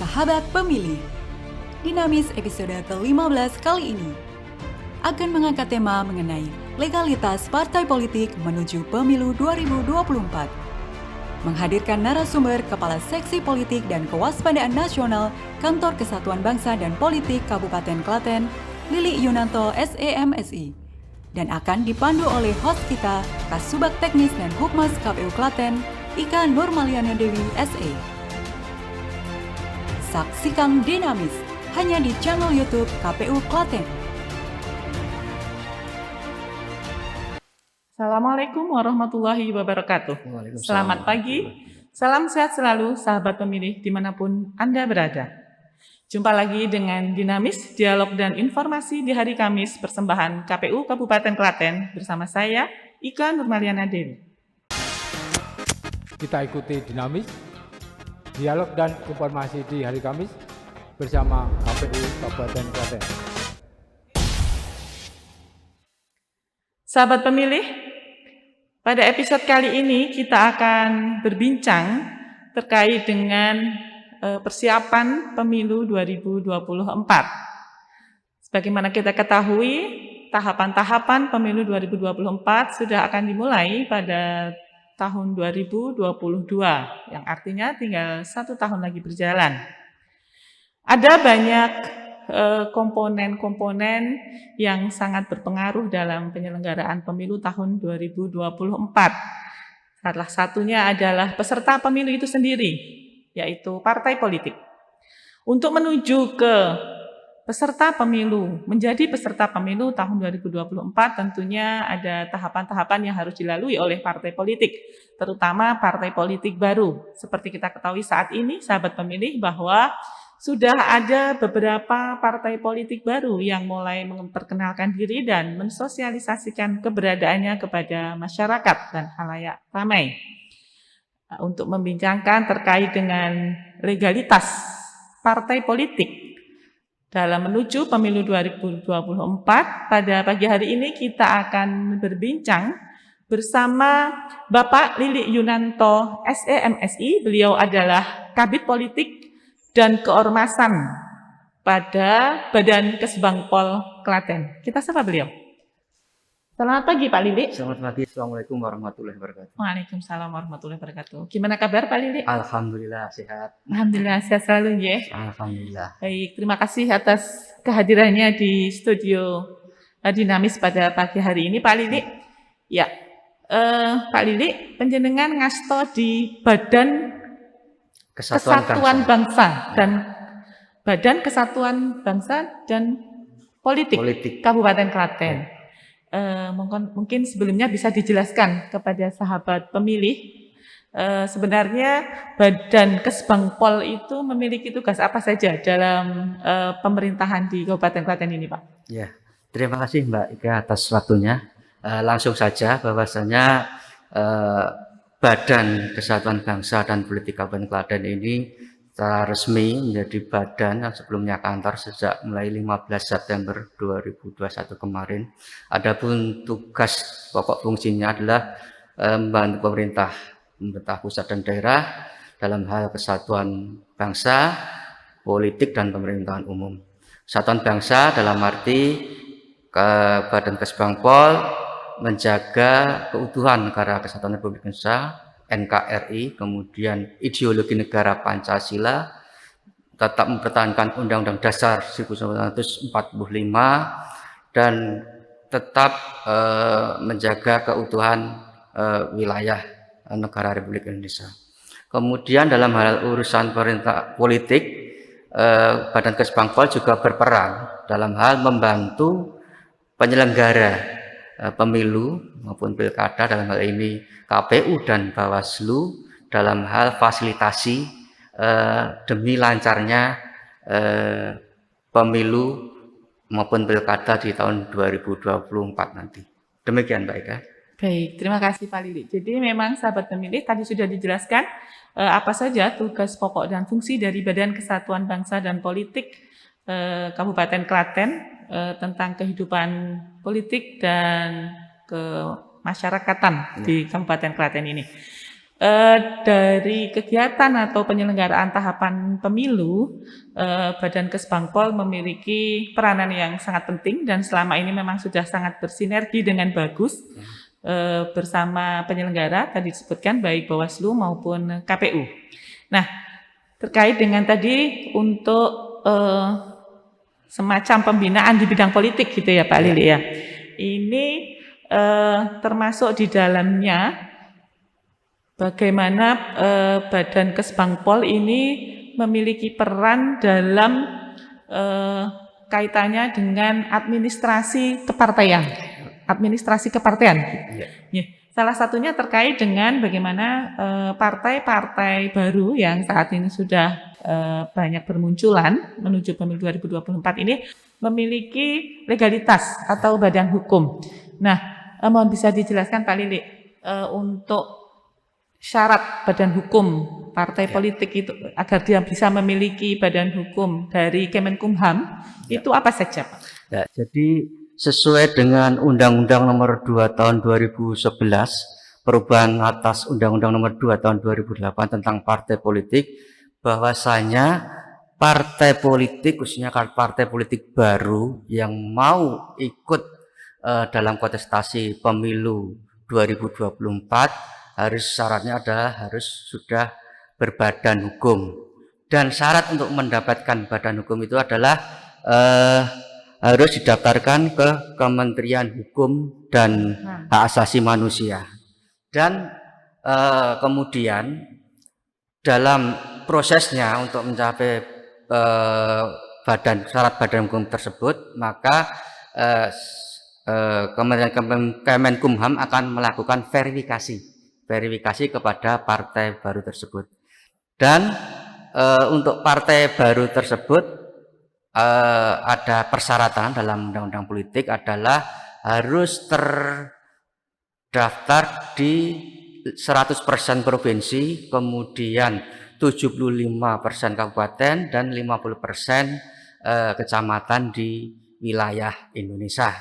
Sahabat Pemilih. Dinamis episode ke-15 kali ini akan mengangkat tema mengenai legalitas partai politik menuju pemilu 2024. Menghadirkan narasumber Kepala Seksi Politik dan Kewaspadaan Nasional Kantor Kesatuan Bangsa dan Politik Kabupaten Klaten, Lili Yunanto SEMSI. Dan akan dipandu oleh host kita, Kasubag Teknis dan Hukmas KPU Klaten, Ika Nurmaliana Dewi SE. Saksikan Dinamis hanya di channel YouTube KPU Klaten. Assalamualaikum warahmatullahi wabarakatuh. Selamat pagi, salam sehat selalu sahabat pemilih dimanapun Anda berada. Jumpa lagi dengan Dinamis, dialog dan informasi di hari Kamis persembahan KPU Kabupaten Klaten bersama saya, Ika Nurmaliana Dewi. Kita ikuti Dinamis, dialog dan informasi di hari Kamis bersama KPU Kabupaten Klaten. Sahabat pemilih, pada episode kali ini kita akan berbincang terkait dengan persiapan pemilu 2024. Sebagaimana kita ketahui, tahapan-tahapan pemilu 2024 sudah akan dimulai pada tahun 2022, yang artinya tinggal 1 tahun lagi berjalan. Ada banyak komponen-komponen yang sangat berpengaruh dalam penyelenggaraan pemilu tahun 2024. Salah satunya adalah peserta pemilu itu sendiri, yaitu partai politik. Untuk menuju ke peserta pemilu, menjadi peserta pemilu tahun 2024 tentunya ada tahapan-tahapan yang harus dilalui oleh partai politik, terutama partai politik baru. Seperti kita ketahui saat ini, sahabat pemilih, bahwa sudah ada beberapa partai politik baru yang mulai memperkenalkan diri dan mensosialisasikan keberadaannya kepada masyarakat dan khalayak ramai. Untuk membincangkan terkait dengan legalitas partai politik dalam menuju pemilu 2024, pada pagi hari ini kita akan berbincang bersama Bapak Lili Yunanto SEMSI. Beliau adalah Kabid Politik dan Keormasan pada Badan Kesbangpol Klaten. Kita sapa beliau. Selamat pagi Pak Lili. Selamat pagi, Assalamualaikum warahmatullahi wabarakatuh. Waalaikumsalam warahmatullahi wabarakatuh. Gimana kabar Pak Lili? Alhamdulillah sehat. Alhamdulillah sehat selalu ya. Alhamdulillah. Baik, terima kasih atas kehadirannya di studio Dinamis pada pagi hari ini Pak Lili. Ya, Pak Lili, panjenengan ngasto di Badan Kesatuan Bangsa dan Badan Kesatuan Bangsa dan Politik. Kabupaten Klaten. Mungkin sebelumnya bisa dijelaskan kepada sahabat pemilih, sebenarnya Badan Kesbangpol itu memiliki tugas apa saja dalam pemerintahan di Kabupaten Klaten ini, Pak? Ya, terima kasih Mbak Ika atas waktunya. Langsung saja bahwasanya Badan Kesatuan Bangsa dan Politik Kabupaten Klaten ini secara resmi menjadi badan yang sebelumnya kantor sejak mulai 15 September 2021 kemarin. Adapun tugas pokok fungsinya adalah membantu pemerintah pusat dan daerah dalam hal kesatuan bangsa, politik dan pemerintahan umum. Kesatuan bangsa dalam arti Badan Kesbangpol menjaga keutuhan negara Kesatuan Republik Indonesia NKRI, kemudian ideologi negara Pancasila, tetap mempertahankan Undang-Undang Dasar 1945 dan tetap menjaga keutuhan wilayah negara Republik Indonesia. Kemudian dalam hal urusan pemerintah politik, Badan Kesbangpol juga berperan dalam hal membantu penyelenggara pemilu maupun pilkada, dalam hal ini KPU dan Bawaslu, dalam hal fasilitasi demi lancarnya pemilu maupun pilkada di tahun 2024 nanti. Demikian Mbak Eka. Baik, terima kasih Pak Lili. Jadi memang sahabat pemilih tadi sudah dijelaskan apa saja tugas pokok dan fungsi dari Badan Kesatuan Bangsa dan Politik Kabupaten Klaten tentang kehidupan politik dan kemasyarakatan di Kabupaten Klaten ini. Dari kegiatan atau penyelenggaraan tahapan pemilu, Badan Kesbangpol memiliki peranan yang sangat penting dan selama ini memang sudah sangat bersinergi dengan bagus bersama penyelenggara, tadi disebutkan baik Bawaslu maupun KPU. Nah, terkait dengan tadi untuk semacam pembinaan di bidang politik gitu ya Pak Lili ya. Ini termasuk di dalamnya bagaimana Badan Kesbangpol ini memiliki peran dalam kaitannya dengan administrasi kepartaian. Ya. Salah satunya terkait dengan bagaimana partai-partai baru yang saat ini sudah banyak bermunculan menuju pemilu 2024 ini memiliki legalitas atau badan hukum. Nah, mohon bisa dijelaskan Pak Lili untuk syarat badan hukum partai politik itu agar dia bisa memiliki badan hukum dari Kemenkumham itu apa saja Pak? Ya, jadi sesuai dengan Undang-Undang Nomor 2 Tahun 2011 perubahan atas Undang-Undang Nomor 2 Tahun 2008 tentang partai politik, bahwasanya partai politik khususnya partai politik baru yang mau ikut dalam kontestasi pemilu 2024 syaratnya adalah harus sudah berbadan hukum, dan syarat untuk mendapatkan badan hukum itu adalah harus didaftarkan ke Kementerian Hukum dan Hak Asasi Manusia. Dan kemudian dalam prosesnya untuk mencapai syarat badan hukum tersebut, maka Kemenkumham akan melakukan verifikasi kepada partai baru tersebut. Dan untuk partai baru tersebut ada persyaratan dalam undang-undang politik adalah harus terdaftar di 100% provinsi, kemudian 75% kabupaten dan 50% kecamatan di wilayah Indonesia.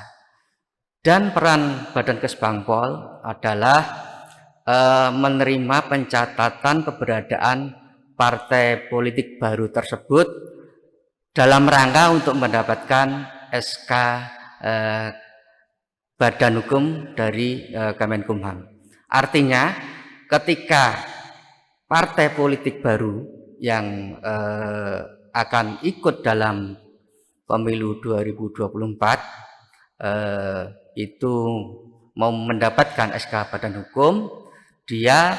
Dan peran Badan Kesbangpol adalah menerima pencatatan keberadaan partai politik baru tersebut dalam rangka untuk mendapatkan SK badan hukum dari Kemenkumham. Artinya ketika partai politik baru yang akan ikut dalam pemilu 2024 itu mau mendapatkan SK badan hukum, dia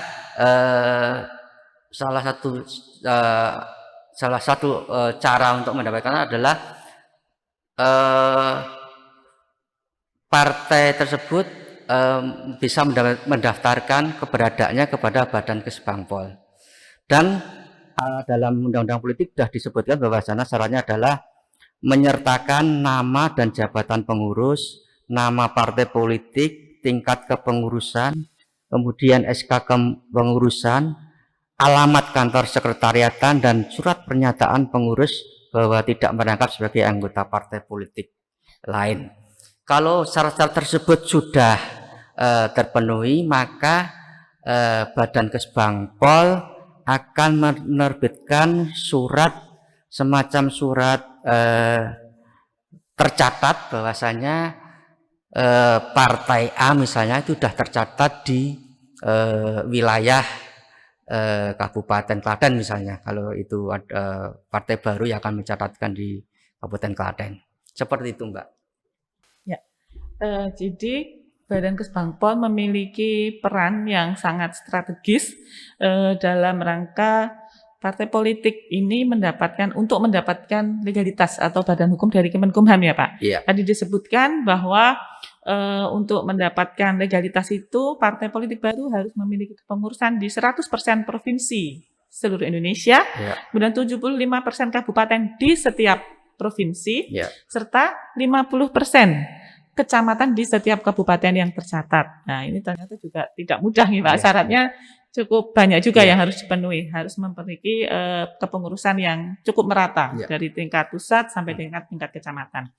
salah satu cara untuk mendapatkan adalah partai tersebut bisa mendaftarkan keberadaannya kepada Badan Kesbangpol. Dan dalam undang-undang politik sudah disebutkan bahwasanya syaratnya adalah menyertakan nama dan jabatan pengurus, nama partai politik, tingkat kepengurusan, kemudian SK kepengurusan, alamat kantor sekretariatan, dan surat pernyataan pengurus bahwa tidak merangkap sebagai anggota partai politik lain. Kalau syarat-syarat tersebut sudah terpenuhi, maka Badan Kesbangpol akan menerbitkan semacam surat tercatat bahwasanya partai A misalnya itu sudah tercatat di wilayah Kabupaten Klaten misalnya, kalau itu ada partai baru yang akan mencatatkan di Kabupaten Klaten. Seperti itu Mbak. Ya, jadi Badan Kesbangpol memiliki peran yang sangat strategis dalam rangka partai politik ini untuk mendapatkan legalitas atau badan hukum dari Kemenkumham ya Pak. Iya. Tadi disebutkan bahwa untuk mendapatkan legalitas itu partai politik baru harus memiliki kepengurusan di 100% provinsi seluruh Indonesia, Iya. kemudian 75% kabupaten di setiap provinsi, Iya. serta 50% kecamatan di setiap kabupaten yang tercatat. Nah, ini ternyata juga tidak mudah nih Pak. Iya. Syaratnya cukup banyak juga Iya. yang harus dipenuhi. Harus memiliki kepengurusan yang cukup merata Iya. dari tingkat pusat sampai tingkat kecamatan.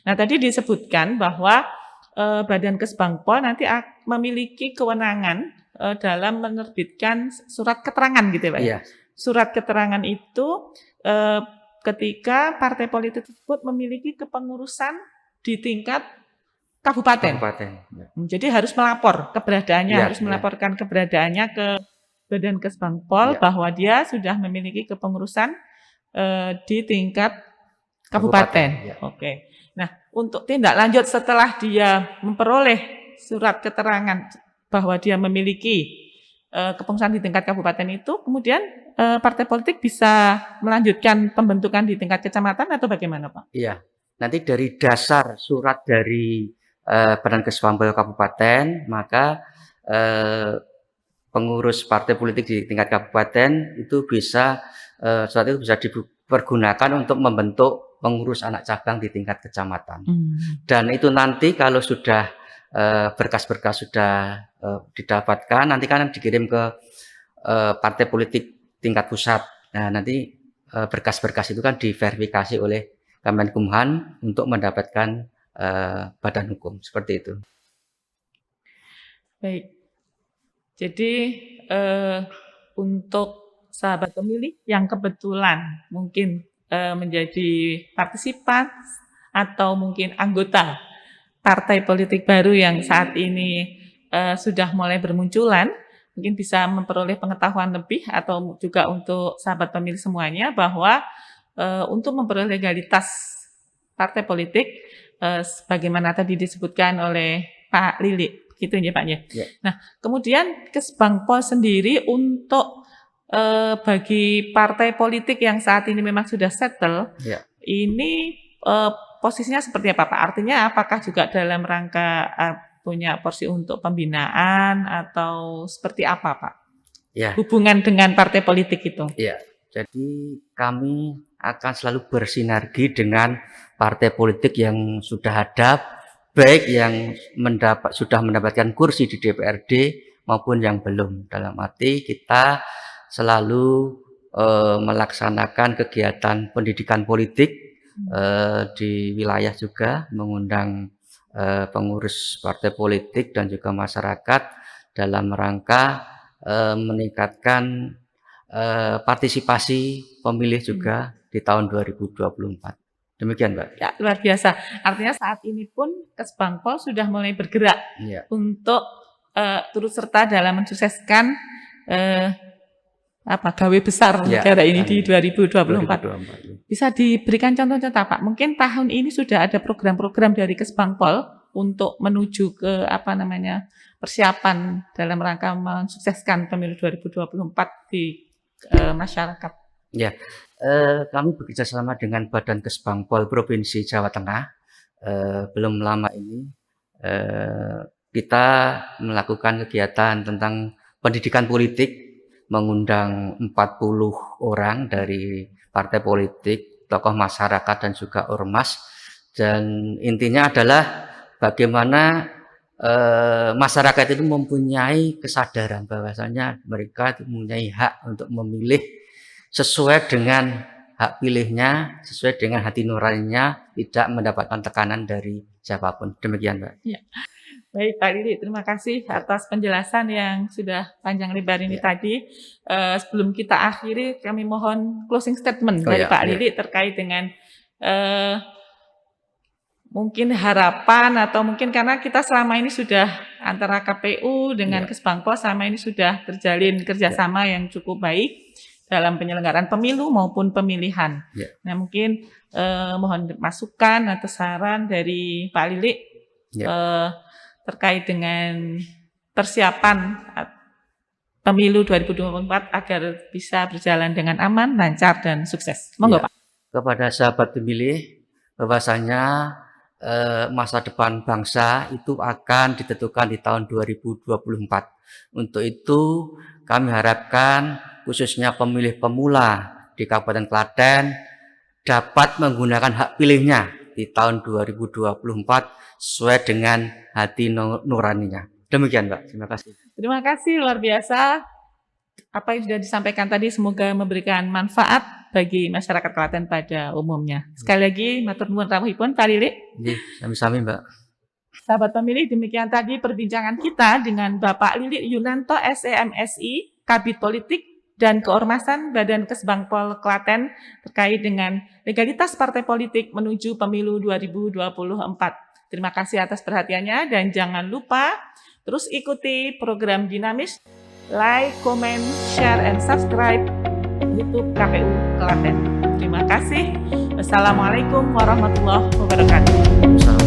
Nah, tadi disebutkan bahwa Badan Kesbangpol nanti memiliki kewenangan dalam menerbitkan surat keterangan gitu ya Pak? Iya. Surat keterangan itu ketika partai politik tersebut memiliki kepengurusan di tingkat kabupaten. Ya. Jadi harus melapor keberadaannya, Iya, harus iya. melaporkan keberadaannya ke Badan Kesbangpol Iya. bahwa dia sudah memiliki kepengurusan di tingkat Kabupaten, kabupaten. iya. Oke. Nah, untuk tindak lanjut setelah dia memperoleh surat keterangan bahwa dia memiliki kepengurusan di tingkat kabupaten itu, kemudian partai politik bisa melanjutkan pembentukan di tingkat kecamatan atau bagaimana, Pak? Iya. Nanti dari dasar surat dari Badan Kesbangpol Kabupaten, maka pengurus partai politik di tingkat kabupaten itu bisa surat itu bisa dipergunakan untuk membentuk pengurus anak cabang di tingkat kecamatan. Dan itu nanti kalau sudah berkas-berkas sudah didapatkan, nanti kan dikirim ke partai politik tingkat pusat. Nah, nanti berkas-berkas itu kan diverifikasi oleh Kemenkumham untuk mendapatkan badan hukum, seperti itu. Baik. Jadi untuk sahabat pemilih yang kebetulan mungkin menjadi partisipan atau mungkin anggota partai politik baru yang saat ini sudah mulai bermunculan, mungkin bisa memperoleh pengetahuan lebih, atau juga untuk sahabat pemilih semuanya bahwa untuk memperoleh legalitas partai politik sebagaimana tadi disebutkan oleh Pak Lili, gitu ya Pak ya. Ya. Nah, kemudian Kesbangpol sendiri untuk bagi partai politik yang saat ini memang sudah settle, Ya. ini posisinya seperti apa Pak? Artinya apakah juga dalam rangka punya porsi untuk pembinaan atau seperti apa Pak? Ya. Hubungan dengan partai politik itu? Ya. Jadi kami akan selalu bersinergi dengan partai politik yang sudah ada, baik yang sudah mendapatkan kursi di DPRD maupun yang belum. Dalam arti kita selalu melaksanakan kegiatan pendidikan politik di wilayah juga, mengundang pengurus partai politik dan juga masyarakat dalam rangka meningkatkan partisipasi pemilih juga di tahun 2024. Demikian, Mbak. Ya, luar biasa. Artinya saat ini pun Kesbangpol sudah mulai bergerak Ya. untuk turut serta dalam mensukseskan gawe besar Ya, negara ini di 2024. 2024. Bisa diberikan contoh-contoh Pak? Mungkin tahun ini sudah ada program-program dari Kesbangpol untuk menuju ke persiapan dalam rangka mensukseskan pemilu 2024 di masyarakat. Ya, kami bekerja sama dengan Badan Kesbangpol Provinsi Jawa Tengah. Belum lama ini kita melakukan kegiatan tentang pendidikan politik, mengundang 40 orang dari partai politik, tokoh masyarakat dan juga ormas. Dan intinya adalah bagaimana masyarakat itu mempunyai kesadaran bahwasanya mereka mempunyai hak untuk memilih sesuai dengan hak pilihnya, sesuai dengan hati nuraninya, tidak mendapatkan tekanan dari siapapun. Demikian, Mbak. Ya. Baik Pak Lili, terima kasih atas penjelasan yang sudah panjang lebar ini tadi. Sebelum kita akhiri, kami mohon closing statement dari Pak Lili terkait dengan mungkin harapan, atau mungkin karena kita selama ini sudah antara KPU dengan Kesbangpol selama ini sudah terjalin kerjasama yang cukup baik dalam penyelenggaraan pemilu maupun pemilihan. Nah, mungkin mohon masukan atau saran dari Pak Lili terkait dengan persiapan pemilu 2024 agar bisa berjalan dengan aman, lancar, dan sukses. Monggo Pak. Kepada sahabat pemilih, bahwasanya masa depan bangsa itu akan ditentukan di tahun 2024. Untuk itu kami harapkan khususnya pemilih pemula di Kabupaten Klaten dapat menggunakan hak pilihnya di tahun 2024 sesuai dengan hati nuraninya. Demikian, Mbak. Terima kasih. Terima kasih, luar biasa. Apa yang sudah disampaikan tadi semoga memberikan manfaat bagi masyarakat Klaten pada umumnya. Sekali lagi, matur nuwun rawuhipun Pak Lili. Sami-sami, Mbak. Sahabat pemilih, demikian tadi perbincangan kita dengan Bapak Lilik Yunanto, SEMSI, Kabid Politik dan Keormasan Badan Kesbangpol Klaten terkait dengan legalitas partai politik menuju pemilu 2024. Terima kasih atas perhatiannya dan jangan lupa terus ikuti program Dinamis, like, comment, share, and subscribe YouTube KPU Klaten. Terima kasih. Wassalamualaikum warahmatullahi wabarakatuh.